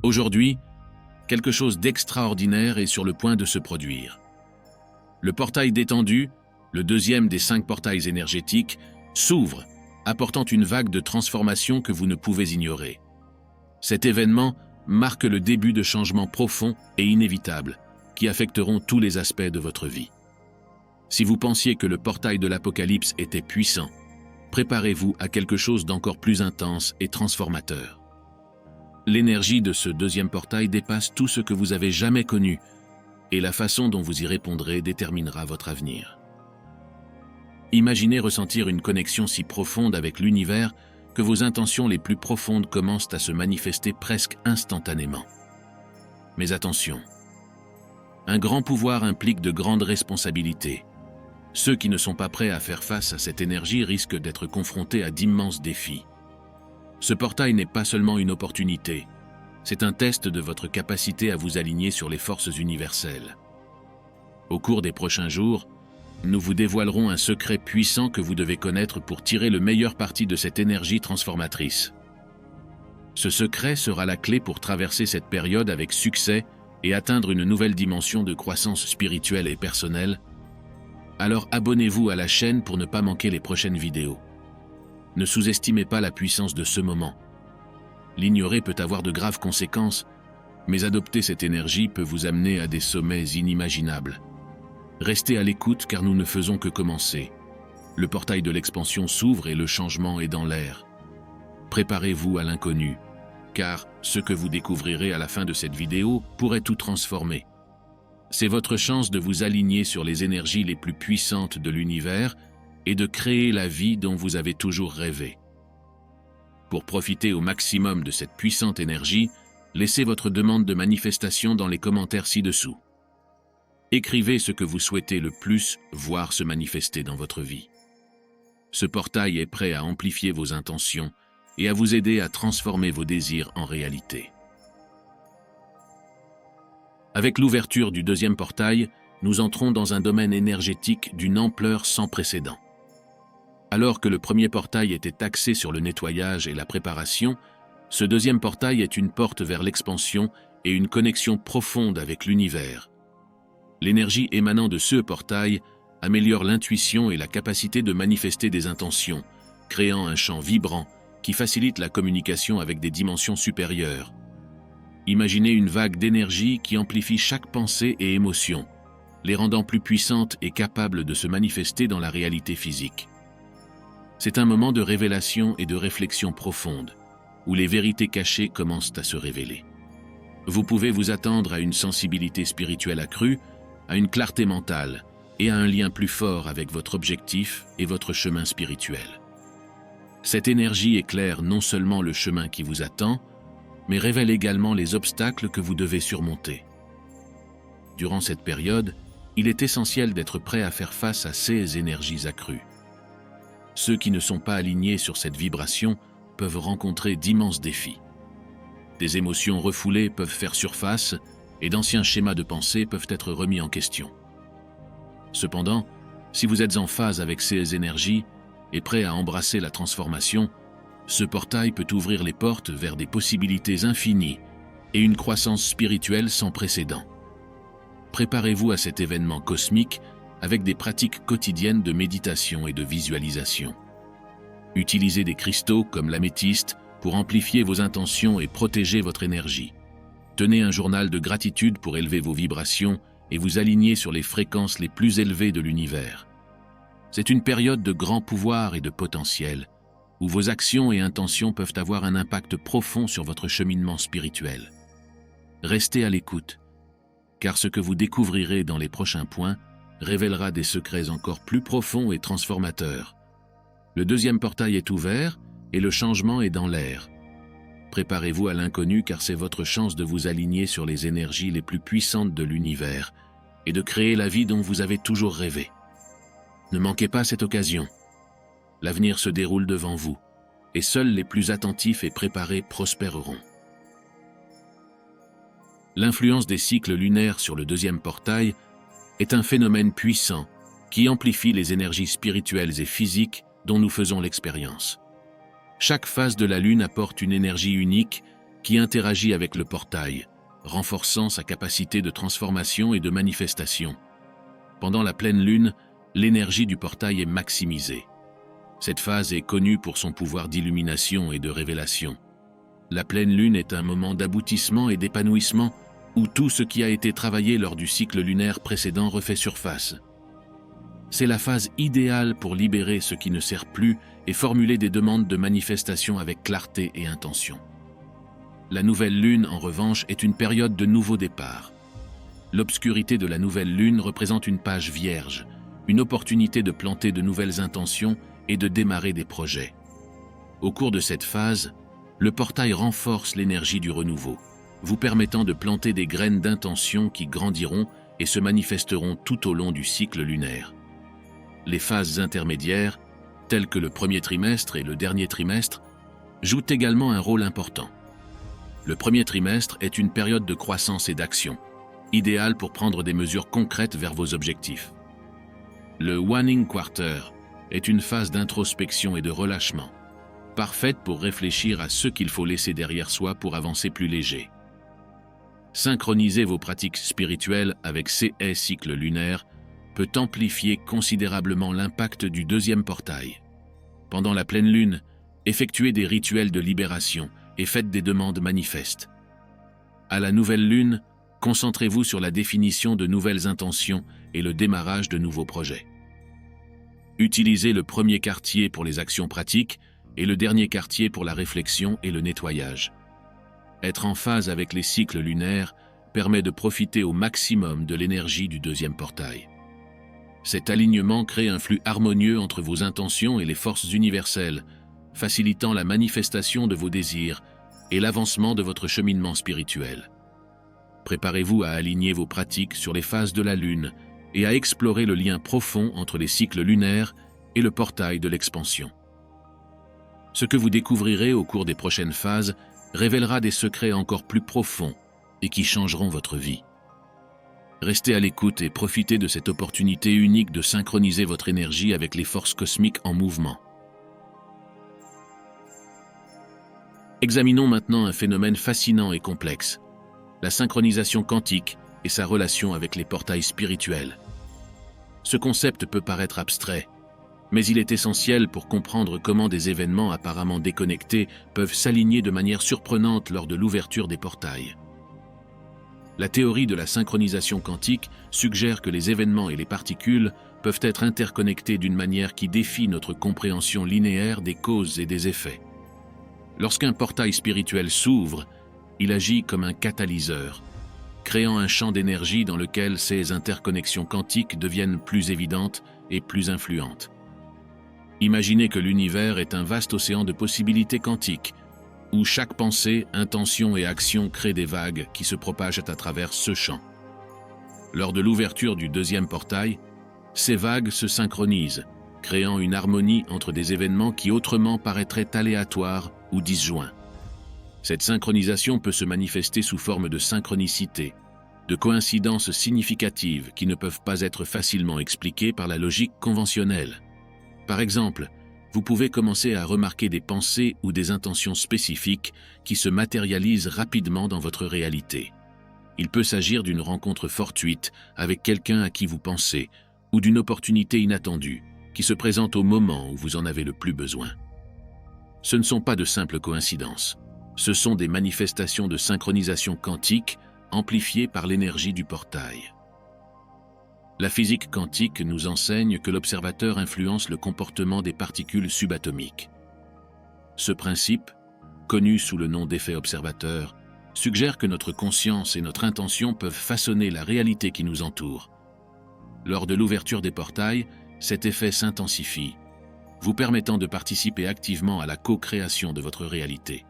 Aujourd'hui, quelque chose d'extraordinaire est sur le point de se produire. Le portail détendu, le deuxième des 5 portails énergétiques, s'ouvre, apportant une vague de transformation que vous ne pouvez ignorer. Cet événement marque le début de changements profonds et inévitables qui affecteront tous les aspects de votre vie. Si vous pensiez que le portail de l'Apocalypse était puissant, préparez-vous à quelque chose d'encore plus intense et transformateur. L'énergie de ce deuxième portail dépasse tout ce que vous avez jamais connu, et la façon dont vous y répondrez déterminera votre avenir. Imaginez ressentir une connexion si profonde avec l'univers que vos intentions les plus profondes commencent à se manifester presque instantanément. Mais attention, un grand pouvoir implique de grandes responsabilités. Ceux qui ne sont pas prêts à faire face à cette énergie risquent d'être confrontés à d'immenses défis. Ce portail n'est pas seulement une opportunité, c'est un test de votre capacité à vous aligner sur les forces universelles. Au cours des prochains jours, nous vous dévoilerons un secret puissant que vous devez connaître pour tirer le meilleur parti de cette énergie transformatrice. Ce secret sera la clé pour traverser cette période avec succès et atteindre une nouvelle dimension de croissance spirituelle et personnelle. Alors abonnez-vous à la chaîne pour ne pas manquer les prochaines vidéos. Ne sous-estimez pas la puissance de ce moment. L'ignorer peut avoir de graves conséquences, mais adopter cette énergie peut vous amener à des sommets inimaginables. Restez à l'écoute car nous ne faisons que commencer. Le portail de l'expansion s'ouvre et le changement est dans l'air. Préparez-vous à l'inconnu, car ce que vous découvrirez à la fin de cette vidéo pourrait tout transformer. C'est votre chance de vous aligner sur les énergies les plus puissantes de l'univers et de créer la vie dont vous avez toujours rêvé. Pour profiter au maximum de cette puissante énergie, laissez votre demande de manifestation dans les commentaires ci-dessous. Écrivez ce que vous souhaitez le plus voir se manifester dans votre vie. Ce portail est prêt à amplifier vos intentions et à vous aider à transformer vos désirs en réalité. Avec l'ouverture du deuxième portail, nous entrons dans un domaine énergétique d'une ampleur sans précédent. Alors que le premier portail était axé sur le nettoyage et la préparation, ce deuxième portail est une porte vers l'expansion et une connexion profonde avec l'univers. L'énergie émanant de ce portail améliore l'intuition et la capacité de manifester des intentions, créant un champ vibrant qui facilite la communication avec des dimensions supérieures. Imaginez une vague d'énergie qui amplifie chaque pensée et émotion, les rendant plus puissantes et capables de se manifester dans la réalité physique. C'est un moment de révélation et de réflexion profonde, où les vérités cachées commencent à se révéler. Vous pouvez vous attendre à une sensibilité spirituelle accrue, à une clarté mentale et à un lien plus fort avec votre objectif et votre chemin spirituel. Cette énergie éclaire non seulement le chemin qui vous attend, mais révèle également les obstacles que vous devez surmonter. Durant cette période, il est essentiel d'être prêt à faire face à ces énergies accrues. Ceux qui ne sont pas alignés sur cette vibration peuvent rencontrer d'immenses défis. Des émotions refoulées peuvent faire surface et d'anciens schémas de pensée peuvent être remis en question. Cependant, si vous êtes en phase avec ces énergies et prêt à embrasser la transformation, ce portail peut ouvrir les portes vers des possibilités infinies et une croissance spirituelle sans précédent. Préparez-vous à cet événement cosmique avec des pratiques quotidiennes de méditation et de visualisation. Utilisez des cristaux comme l'améthyste pour amplifier vos intentions et protéger votre énergie. Tenez un journal de gratitude pour élever vos vibrations et vous aligner sur les fréquences les plus élevées de l'univers. C'est une période de grand pouvoir et de potentiel, où vos actions et intentions peuvent avoir un impact profond sur votre cheminement spirituel. Restez à l'écoute, car ce que vous découvrirez dans les prochains points révélera des secrets encore plus profonds et transformateurs. Le deuxième portail est ouvert et le changement est dans l'air. Préparez-vous à l'inconnu car c'est votre chance de vous aligner sur les énergies les plus puissantes de l'univers et de créer la vie dont vous avez toujours rêvé. Ne manquez pas cette occasion. L'avenir se déroule devant vous et seuls les plus attentifs et préparés prospéreront. L'influence des cycles lunaires sur le deuxième portail est un phénomène puissant qui amplifie les énergies spirituelles et physiques dont nous faisons l'expérience. Chaque phase de la Lune apporte une énergie unique qui interagit avec le portail, renforçant sa capacité de transformation et de manifestation. Pendant la pleine lune, l'énergie du portail est maximisée. Cette phase est connue pour son pouvoir d'illumination et de révélation. La pleine lune est un moment d'aboutissement et d'épanouissement où tout ce qui a été travaillé lors du cycle lunaire précédent refait surface. C'est la phase idéale pour libérer ce qui ne sert plus et formuler des demandes de manifestation avec clarté et intention. La nouvelle lune, en revanche, est une période de nouveau départ. L'obscurité de la nouvelle lune représente une page vierge, une opportunité de planter de nouvelles intentions et de démarrer des projets. Au cours de cette phase, le portail renforce l'énergie du renouveau, vous permettant de planter des graines d'intention qui grandiront et se manifesteront tout au long du cycle lunaire. Les phases intermédiaires, telles que le premier trimestre et le dernier trimestre, jouent également un rôle important. Le premier trimestre est une période de croissance et d'action, idéale pour prendre des mesures concrètes vers vos objectifs. Le waning quarter est une phase d'introspection et de relâchement, parfaite pour réfléchir à ce qu'il faut laisser derrière soi pour avancer plus léger. Synchroniser vos pratiques spirituelles avec ces cycles lunaires peut amplifier considérablement l'impact du deuxième portail. Pendant la pleine lune, effectuez des rituels de libération et faites des demandes manifestes. À la nouvelle lune, concentrez-vous sur la définition de nouvelles intentions et le démarrage de nouveaux projets. Utilisez le premier quartier pour les actions pratiques et le dernier quartier pour la réflexion et le nettoyage. Être en phase avec les cycles lunaires permet de profiter au maximum de l'énergie du deuxième portail. Cet alignement crée un flux harmonieux entre vos intentions et les forces universelles, facilitant la manifestation de vos désirs et l'avancement de votre cheminement spirituel. Préparez-vous à aligner vos pratiques sur les phases de la Lune et à explorer le lien profond entre les cycles lunaires et le portail de l'expansion. Ce que vous découvrirez au cours des prochaines phases révélera des secrets encore plus profonds et qui changeront votre vie. Restez à l'écoute et profitez de cette opportunité unique de synchroniser votre énergie avec les forces cosmiques en mouvement. Examinons maintenant un phénomène fascinant et complexe, la synchronisation quantique et sa relation avec les portails spirituels. Ce concept peut paraître abstrait, mais il est essentiel pour comprendre comment des événements apparemment déconnectés peuvent s'aligner de manière surprenante lors de l'ouverture des portails. La théorie de la synchronisation quantique suggère que les événements et les particules peuvent être interconnectés d'une manière qui défie notre compréhension linéaire des causes et des effets. Lorsqu'un portail spirituel s'ouvre, il agit comme un catalyseur, créant un champ d'énergie dans lequel ces interconnexions quantiques deviennent plus évidentes et plus influentes. Imaginez que l'univers est un vaste océan de possibilités quantiques, où chaque pensée, intention et action créent des vagues qui se propagent à travers ce champ. Lors de l'ouverture du deuxième portail, ces vagues se synchronisent, créant une harmonie entre des événements qui autrement paraîtraient aléatoires ou disjoints. Cette synchronisation peut se manifester sous forme de synchronicité, de coïncidences significatives qui ne peuvent pas être facilement expliquées par la logique conventionnelle. Par exemple, vous pouvez commencer à remarquer des pensées ou des intentions spécifiques qui se matérialisent rapidement dans votre réalité. Il peut s'agir d'une rencontre fortuite avec quelqu'un à qui vous pensez, ou d'une opportunité inattendue qui se présente au moment où vous en avez le plus besoin. Ce ne sont pas de simples coïncidences. Ce sont des manifestations de synchronisation quantique amplifiées par l'énergie du portail. La physique quantique nous enseigne que l'observateur influence le comportement des particules subatomiques. Ce principe, connu sous le nom d'effet observateur, suggère que notre conscience et notre intention peuvent façonner la réalité qui nous entoure. Lors de l'ouverture des portails, cet effet s'intensifie, vous permettant de participer activement à la co-création de votre réalité.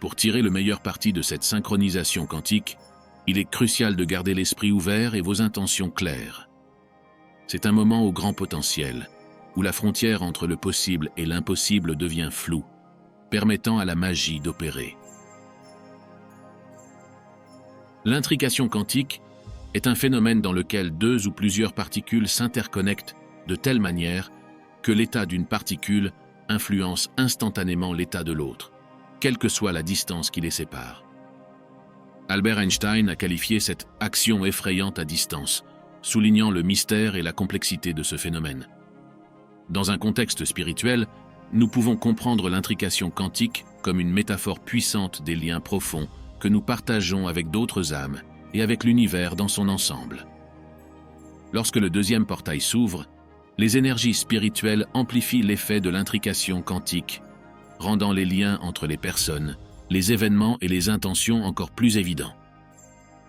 Pour tirer le meilleur parti de cette synchronisation quantique, il est crucial de garder l'esprit ouvert et vos intentions claires. C'est un moment au grand potentiel, où la frontière entre le possible et l'impossible devient floue, permettant à la magie d'opérer. L'intrication quantique est un phénomène dans lequel deux ou plusieurs particules s'interconnectent de telle manière que l'état d'une particule influence instantanément l'état de l'autre, quelle que soit la distance qui les sépare. Albert Einstein a qualifié cette action effrayante à distance, soulignant le mystère et la complexité de ce phénomène. Dans un contexte spirituel, nous pouvons comprendre l'intrication quantique comme une métaphore puissante des liens profonds que nous partageons avec d'autres âmes et avec l'univers dans son ensemble. Lorsque le deuxième portail s'ouvre, les énergies spirituelles amplifient l'effet de l'intrication quantique, rendant les liens entre les personnes, les événements et les intentions encore plus évidents.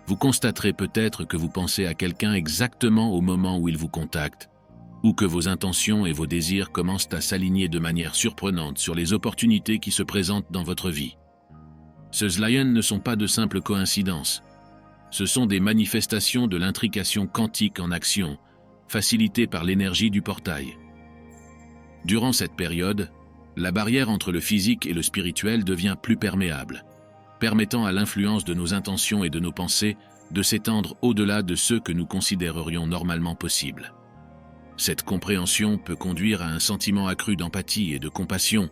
Vous constaterez peut-être que vous pensez à quelqu'un exactement au moment où il vous contacte, ou que vos intentions et vos désirs commencent à s'aligner de manière surprenante sur les opportunités qui se présentent dans votre vie. Ces liens ne sont pas de simples coïncidences. Ce sont des manifestations de l'intrication quantique en action, facilitée par l'énergie du portail. Durant cette période, la barrière entre le physique et le spirituel devient plus perméable, permettant à l'influence de nos intentions et de nos pensées de s'étendre au-delà de ceux que nous considérerions normalement possibles. Cette compréhension peut conduire à un sentiment accru d'empathie et de compassion,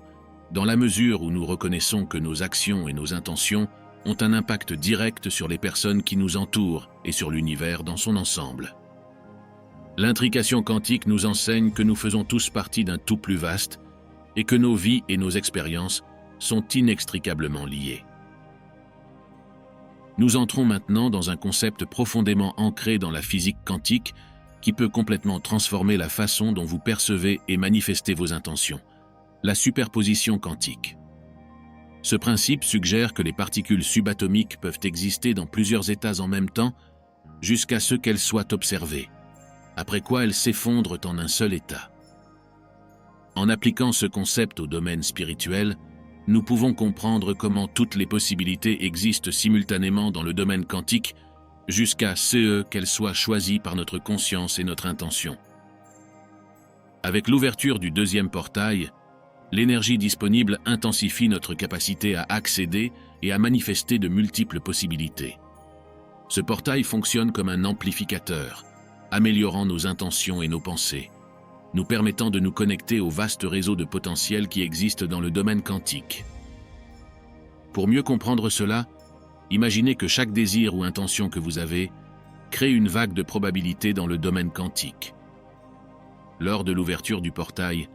dans la mesure où nous reconnaissons que nos actions et nos intentions ont un impact direct sur les personnes qui nous entourent et sur l'univers dans son ensemble. L'intrication quantique nous enseigne que nous faisons tous partie d'un tout plus vaste et que nos vies et nos expériences sont inextricablement liées. Nous entrons maintenant dans un concept profondément ancré dans la physique quantique qui peut complètement transformer la façon dont vous percevez et manifestez vos intentions, la superposition quantique. Ce principe suggère que les particules subatomiques peuvent exister dans plusieurs états en même temps jusqu'à ce qu'elles soient observées, après quoi elles s'effondrent en un seul état. En appliquant ce concept au domaine spirituel, nous pouvons comprendre comment toutes les possibilités existent simultanément dans le domaine quantique jusqu'à ce qu'elles soient choisies par notre conscience et notre intention. Avec l'ouverture du deuxième portail, l'énergie disponible intensifie notre capacité à accéder et à manifester de multiples possibilités. Ce portail fonctionne comme un amplificateur, améliorant nos intentions et nos pensées, nous permettant de nous connecter au vaste réseau de potentiel qui existe dans le domaine quantique. Pour mieux comprendre cela, imaginez que chaque désir ou intention que vous avez crée une vague de probabilité dans le domaine quantique. Lors de l'ouverture du portail,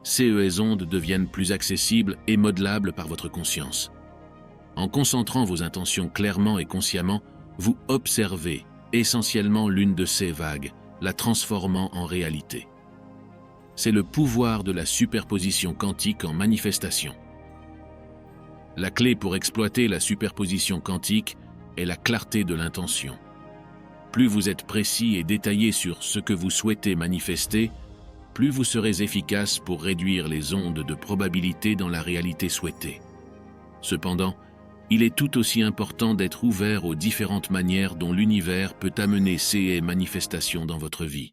ces ondes deviennent plus accessibles et modelables par votre conscience. En concentrant vos intentions clairement et consciemment, vous observez essentiellement l'une de ces vagues, la transformant en réalité. C'est le pouvoir de la superposition quantique en manifestation. La clé pour exploiter la superposition quantique est la clarté de l'intention. Plus vous êtes précis et détaillé sur ce que vous souhaitez manifester, plus vous serez efficace pour réduire les ondes de probabilité dans la réalité souhaitée. Cependant, il est tout aussi important d'être ouvert aux différentes manières dont l'univers peut amener ces manifestations dans votre vie.